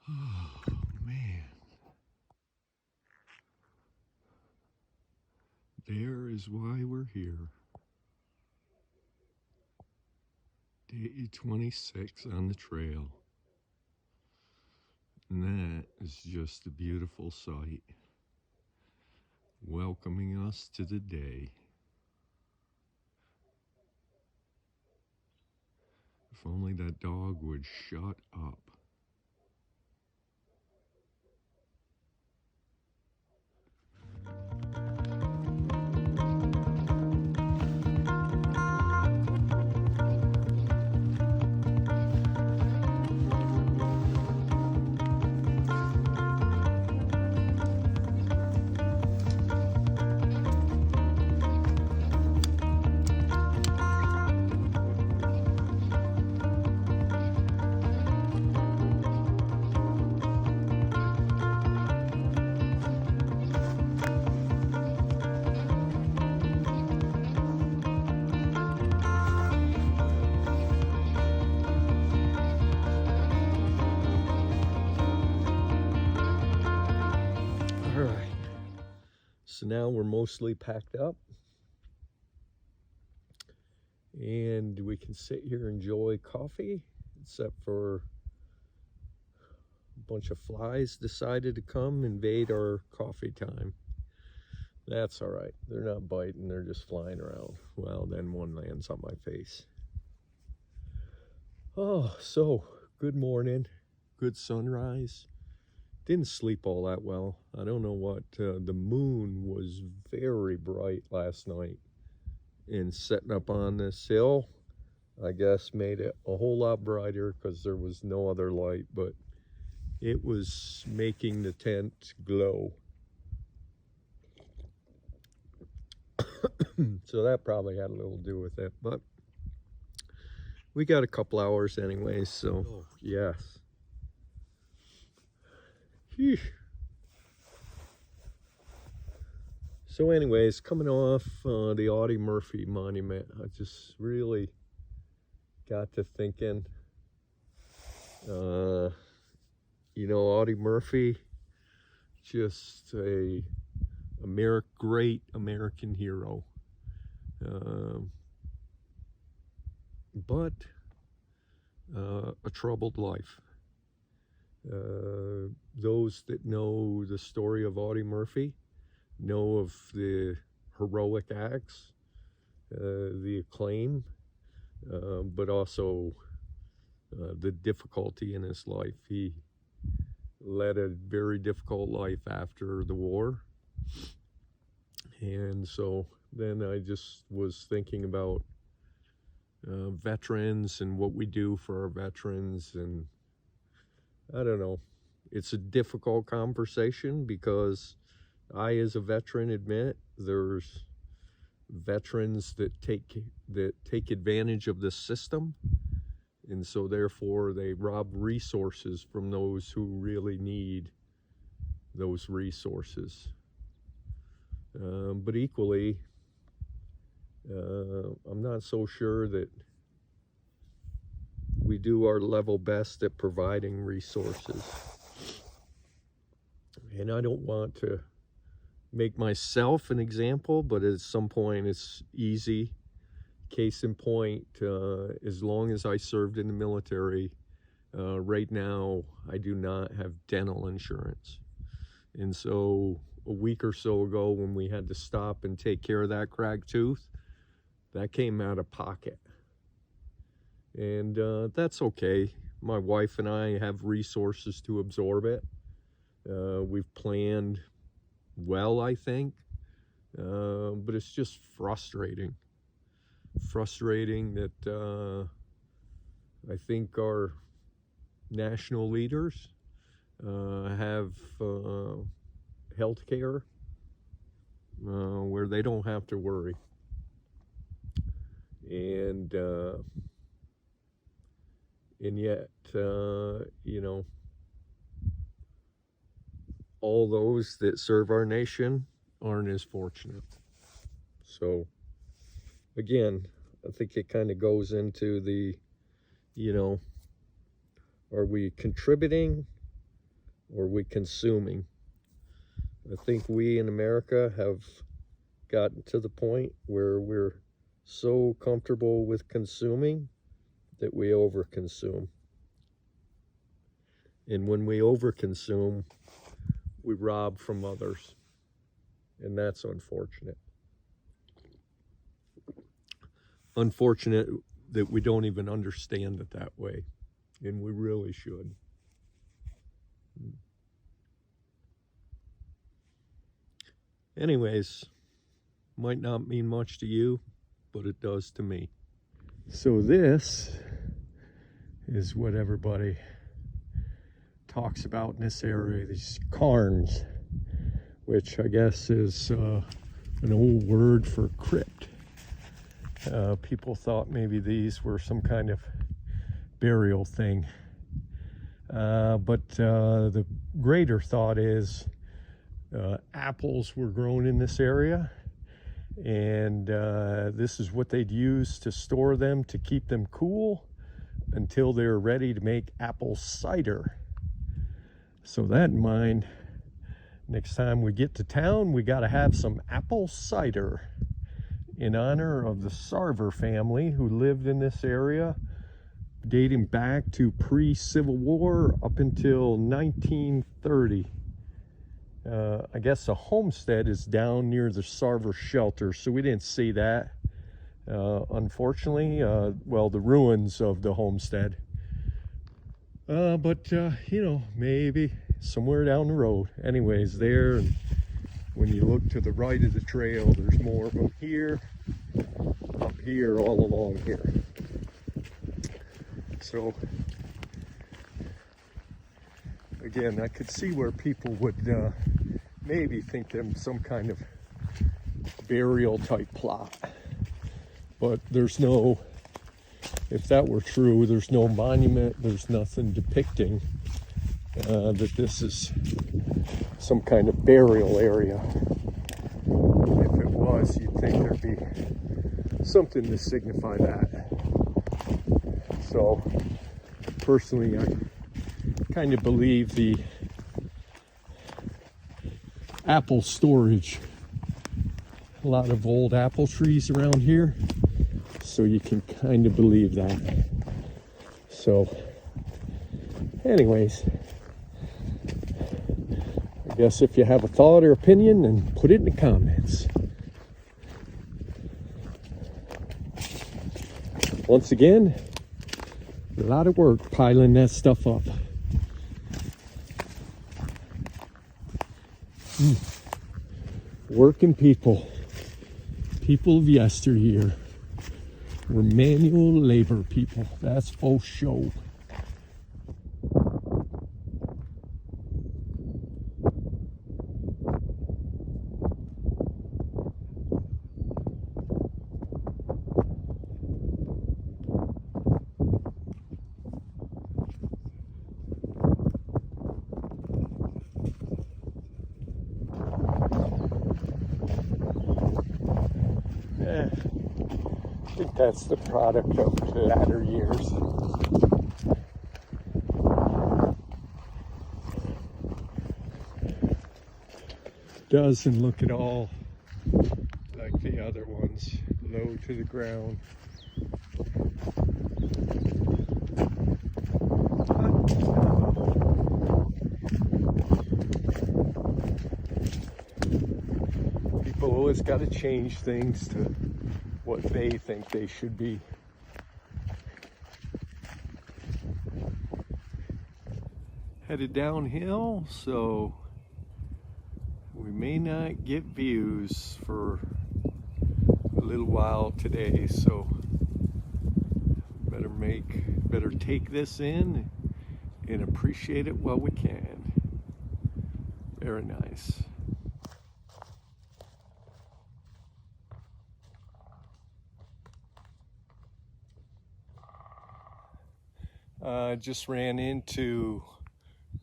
Oh, man. There is why we're here. Day 26 on the trail. And that is just a beautiful sight, welcoming us to the day. If only that dog would shut up. All right, so now we're mostly packed up and we can sit here and enjoy coffee, except for a bunch of flies decided to come invade our coffee time. That's all right. They're not biting, they're just flying around. Well, then one lands on my face. Oh, so good morning, good sunrise. Didn't sleep all that well. I don't know what, the moon was very bright last night, and setting up on this hill, I guess, made it a whole lot brighter because there was no other light, but it was making the tent glow. So that probably had a little to do with it, but we got a couple hours anyways, so yes. Phew. So anyways, coming off the Audie Murphy monument, I just really got to thinking, you know, Audie Murphy, just a great American hero. But a troubled life. Those that know the story of Audie Murphy know of the heroic acts, the acclaim, but also the difficulty in his life. He led a very difficult life after the war. And so then I just was thinking about veterans and what we do for our veterans. And I don't know, it's a difficult conversation because I, as a veteran, admit there's veterans that take advantage of this system, and so therefore they rob resources from those who really need those resources. But equally, I'm not so sure that we do our level best at providing resources. And I don't want to make myself an example, but at some point it's easy. Case in point, as long as I served in the military, right now I do not have dental insurance. And so a week or so ago, when we had to stop and take care of that cracked tooth, that came out of pocket. And that's okay. My wife and I have resources to absorb it. We've planned well, I think, but it's just frustrating that I think our national leaders have health care where they don't have to worry. And yet, you know, all those that serve our nation aren't as fortunate. So again, I think it kind of goes into the, you know, are we contributing or are we consuming? I think we in America have gotten to the point where we're so comfortable with consuming that we overconsume. And when we overconsume, we rob from others. And that's unfortunate. Unfortunate that we don't even understand it that way. And we really should. Anyways, might not mean much to you, but it does to me. So this is what everybody talks about in this area, these cairns, which I guess is an old word for crypt. People thought maybe these were some kind of burial thing. But the greater thought is apples were grown in this area, and this is what they'd use to store them to keep them cool until they were ready to make apple cider. So that in mind, next time we get to town, we got to have some apple cider in honor of the Sarver family who lived in this area dating back to pre-Civil War up until 1930. I guess the homestead is down near the Sarver shelter, so we didn't see that. Unfortunately, well, the ruins of the homestead. But you know, maybe somewhere down the road. Anyways, there, and when you look to the right of the trail, there's more of them here, up here, all along here. So, again, I could see where people would maybe think them some kind of burial type plot. But there's no, if that were true, there's no monument, there's nothing depicting that this is some kind of burial area. If it was, you'd think there'd be something to signify that. So, personally, I kind of believe the apple storage. A lot of old apple trees around here, so you can kind of believe that. So, anyways, I guess if you have a thought or opinion, then put it in the comments. Once again, a lot of work piling that stuff up. Working people of yesteryear were manual labor people. That's for sure. I think that's the product of the latter years. Doesn't look at all like the other ones, low to the ground. People always got to change things to what they think they should be. Headed downhill, so we may not get views for a little while today, so better take this in and appreciate it while we can. Very nice. Just ran into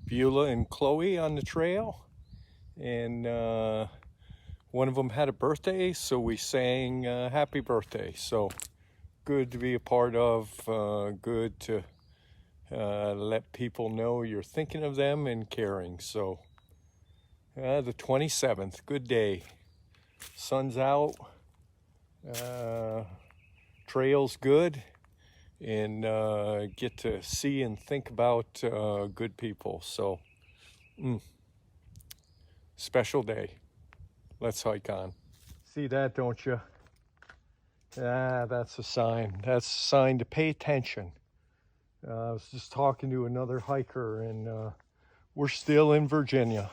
Beulah and Chloe on the trail, and one of them had a birthday, so we sang happy birthday. So good to be a part of, good to let people know you're thinking of them and caring. So the 27th, good day. Sun's out, trail's good, and get to see and think about good people. So special day. Let's hike on. See that, don't you? That's a sign. That's a sign to pay attention. I was just talking to another hiker, and we're still in Virginia,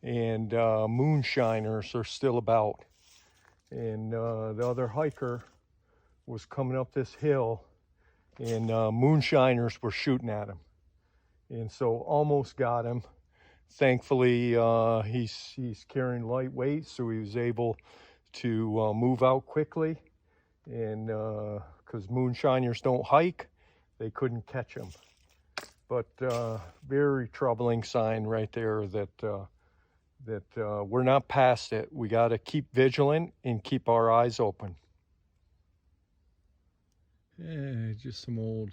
and moonshiners are still about. And the other hiker was coming up this hill, and moonshiners were shooting at him, and so almost got him. Thankfully, he's carrying lightweight, so he was able to move out quickly. And because moonshiners don't hike, they couldn't catch him. But very troubling sign right there that we're not past it. We got to keep vigilant and keep our eyes open. Just some old,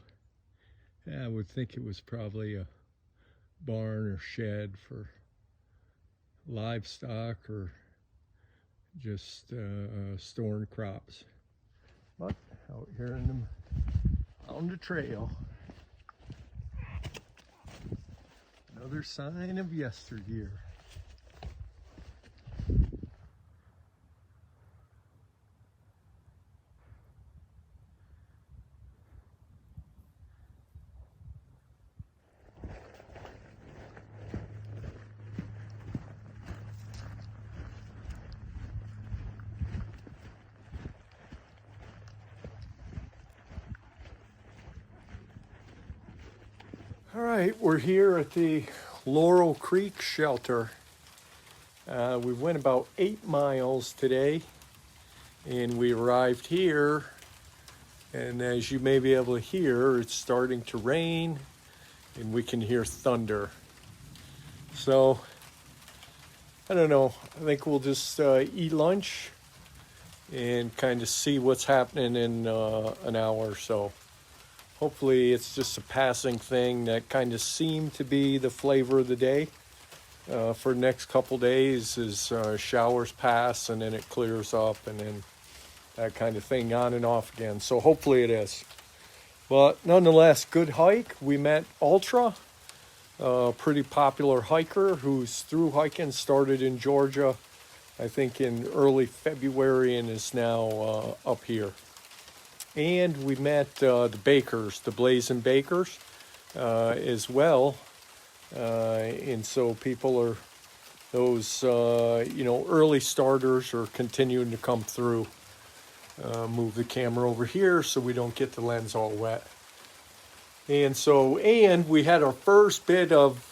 I would think it was probably a barn or shed for livestock or just storing crops. But out here on the trail, another sign of yesteryear. All right, we're here at the Laurel Creek shelter. We went about 8 miles today, and we arrived here, and as you may be able to hear, it's starting to rain, and we can hear thunder. So, I don't know, I think we'll just eat lunch and kind of see what's happening in an hour or so. Hopefully it's just a passing thing. That kind of seemed to be the flavor of the day for the next couple days as showers pass and then it clears up and then that kind of thing on and off again. So hopefully it is. But nonetheless, good hike. We met Ultra, a pretty popular hiker who's through hiking, started in Georgia, I think in early February, and is now up here. And we met the Bakers, the Blazing Bakers, as well. And so people are, those, early starters are continuing to come through. Move the camera over here so we don't get the lens all wet. And so, and we had our first bit of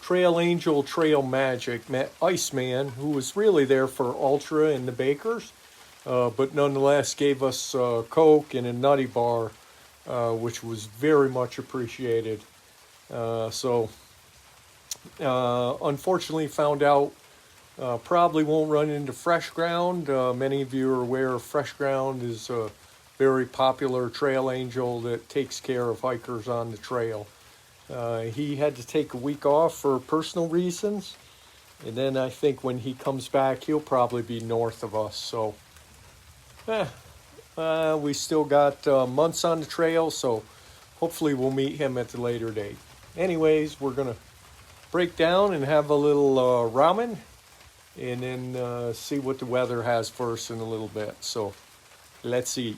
Trail Angel Trail Magic. Met Iceman, who was really there for Ultra and the Bakers. But nonetheless gave us Coke and a nutty bar, which was very much appreciated. So unfortunately found out probably won't run into Fresh Ground. Many of you are aware of Fresh Ground is a very popular trail angel that takes care of hikers on the trail. He had to take a week off for personal reasons. And then I think when he comes back, he'll probably be north of us. So we still got months on the trail, so hopefully we'll meet him at the later date. Anyways, we're going to break down and have a little ramen and then see what the weather has for us in a little bit. So let's eat.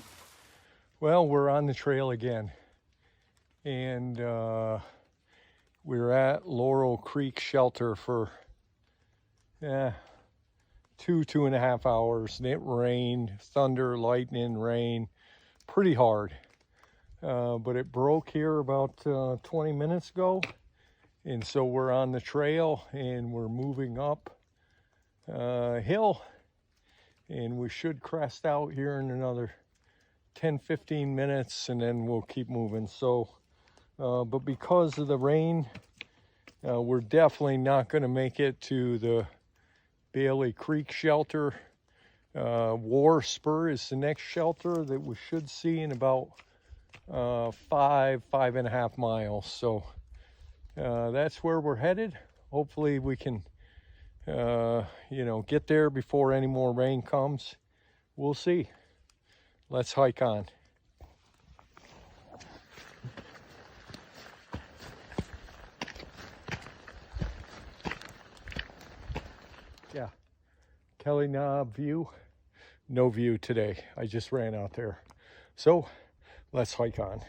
Well, we're on the trail again, and we're at Laurel Creek Shelter for 2.5 hours, and it rained, thunder, lightning, rain, pretty hard. But it broke here about 20 minutes ago, and so we're on the trail and we're moving up hill, and we should crest out here in another 10-15 minutes, and then we'll keep moving. So but because of the rain, we're definitely not going to make it to the Bailey Creek shelter. War Spur is the next shelter that we should see in about 5.5 miles. So that's where we're headed. Hopefully we can, you know, get there before any more rain comes. We'll see. Let's hike on. Yeah, Kelly Knob view. No view today. I just ran out there. So let's hike on.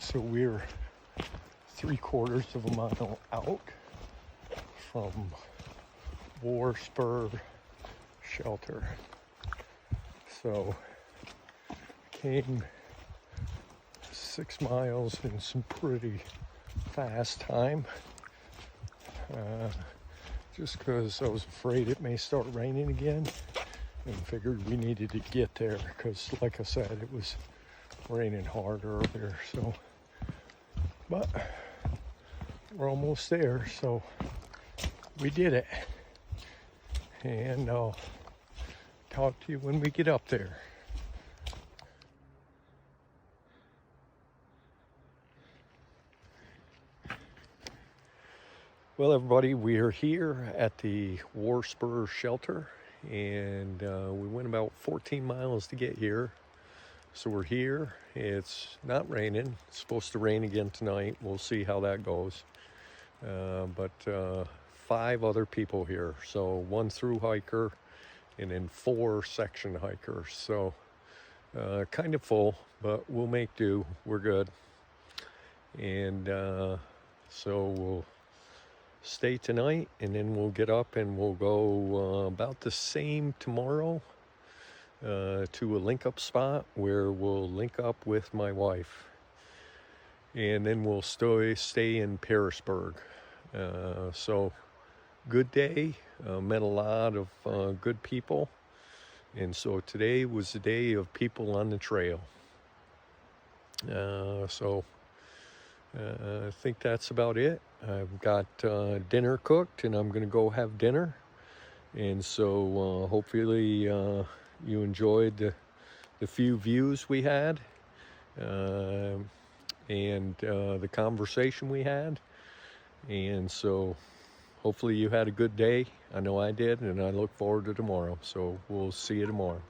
So we're 3/4 of a mile out from Spur shelter. So came 6 miles in some pretty fast time, just because I was afraid it may start raining again, and figured we needed to get there because, like I said, it was raining hard earlier. So, but we're almost there, so we did it, and I'll talk to you when we get up there. Well, everybody, we are here at the Spur shelter, and we went about 14 miles to get here. So we're here. It's not raining. It's supposed to rain again tonight. We'll see how that goes. But 5 other people here. So 1 through hiker and then 4 section hikers. So kind of full, but we'll make do. We're good. And so we'll stay tonight, and then we'll get up and we'll go about the same tomorrow. To a link up spot where we'll link up with my wife, and then we'll stay in Petersburg. So good day, met a lot of good people, and so today was the day of people on the trail. So I think that's about it. I've got dinner cooked, and I'm gonna go have dinner, and so hopefully you enjoyed the few views we had, and the conversation we had. And so hopefully you had a good day. I know I did, and I look forward to tomorrow. So we'll see you tomorrow.